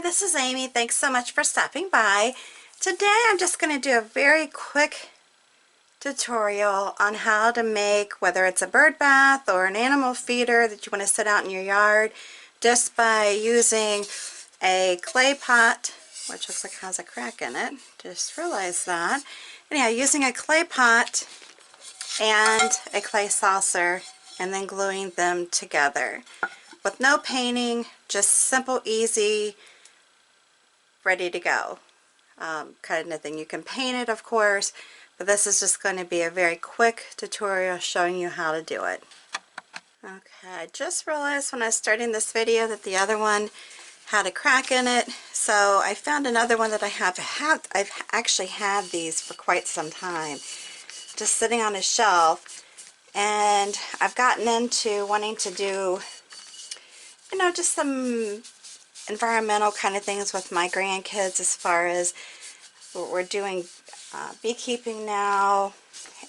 this is Amy. Thanks so much for stopping by. Today I'm just going to do a very quick tutorial on how to make, whether it's a bird bath or an animal feeder that you want to sit out in your yard, just by using a clay pot, which looks like it has a crack in it. Just realized that. Anyhow, using a clay pot and a clay saucer and then gluing them together. With no painting, just simple, easy, ready to go kind of thing. You can paint it, of course, but this is just going to be a very quick tutorial showing you how to do it. Okay, I just realized when I was starting this video that the other one had a crack in it, so I found another one that I've actually had these for quite some time, just sitting on a shelf, and I've gotten into wanting to do, you know, just some environmental kind of things with my grandkids, as far as we're doing beekeeping now,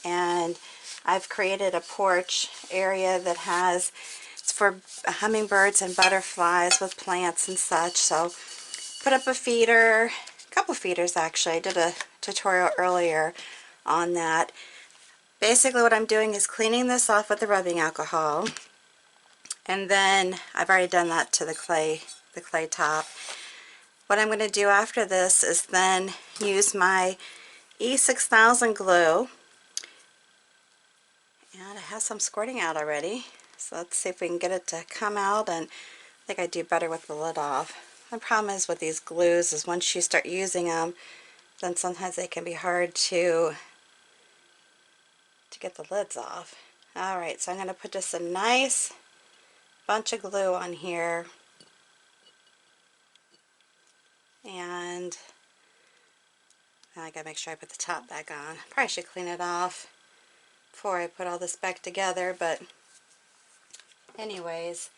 and I've created a porch area that has, it's for hummingbirds and butterflies with plants and such. So put up a feeder, a couple feeders actually. I did a tutorial earlier on that. Basically what I'm doing is cleaning this off with the rubbing alcohol, and then I've already done that to the clay top. What I'm going to do after this is then use my E6000 glue, and it has some squirting out already, so let's see if we can get it to come out, and I think I do better with the lid off. The problem is with these glues is once you start using them, then sometimes they can be hard to get the lids off. Alright, so I'm going to put just a nice bunch of glue on here, and now I gotta make sure I put the top back on. Probably should clean it off before I put all this back together, but anyways,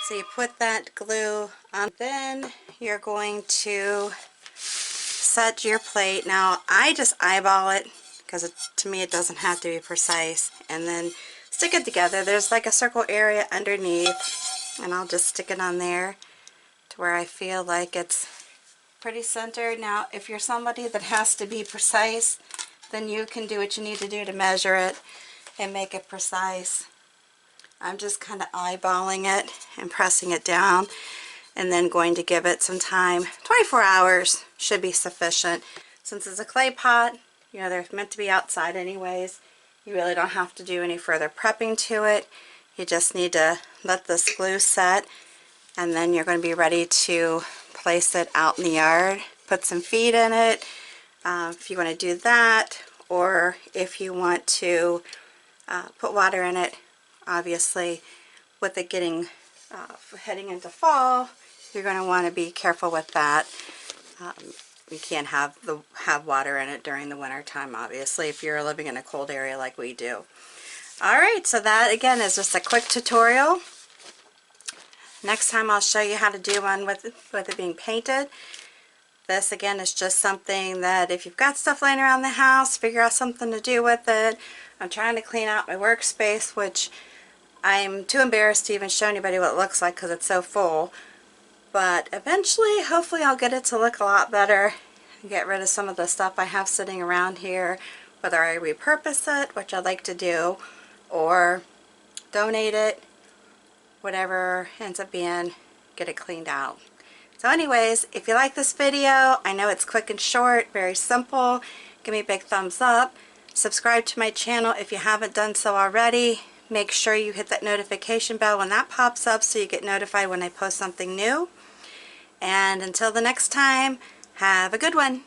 so you put that glue on, then you're going to set your plate. Now I just eyeball it because to me it doesn't have to be precise, and then stick it together. There's like a circle area underneath, and I'll just stick it on there to where I feel like it's pretty centered. Now if you're somebody that has to be precise, then you can do what you need to do to measure it and make it precise. I'm just kind of eyeballing it and pressing it down, and then going to give it some time. 24 hours should be sufficient. Since it's a clay pot, you know, they're meant to be outside anyways. You really don't have to do any further prepping to it. You just need to let this glue set, and then you're going to be ready to place it out in the yard. Put some feed in it if you want to do that, or if you want to put water in it. Obviously, with it getting heading into fall, you're going to want to be careful with that. You can't have water in it during the winter time, obviously, if you're living in a cold area like we do. Alright, so that again is just a quick tutorial. Next time I'll show you how to do one with it being painted. This again is just something that if you've got stuff laying around the house, figure out something to do with it. I'm trying to clean out my workspace, which I'm too embarrassed to even show anybody what it looks like because it's so full. But eventually, hopefully I'll get it to look a lot better and get rid of some of the stuff I have sitting around here, whether I repurpose it, which I like to do, or donate it, whatever ends up being, get it cleaned out. So anyways, if you like this video, I know it's quick and short, very simple, give me a big thumbs up. Subscribe to my channel if you haven't done so already. Make sure you hit that notification bell when that pops up so you get notified when I post something new. And until the next time, have a good one.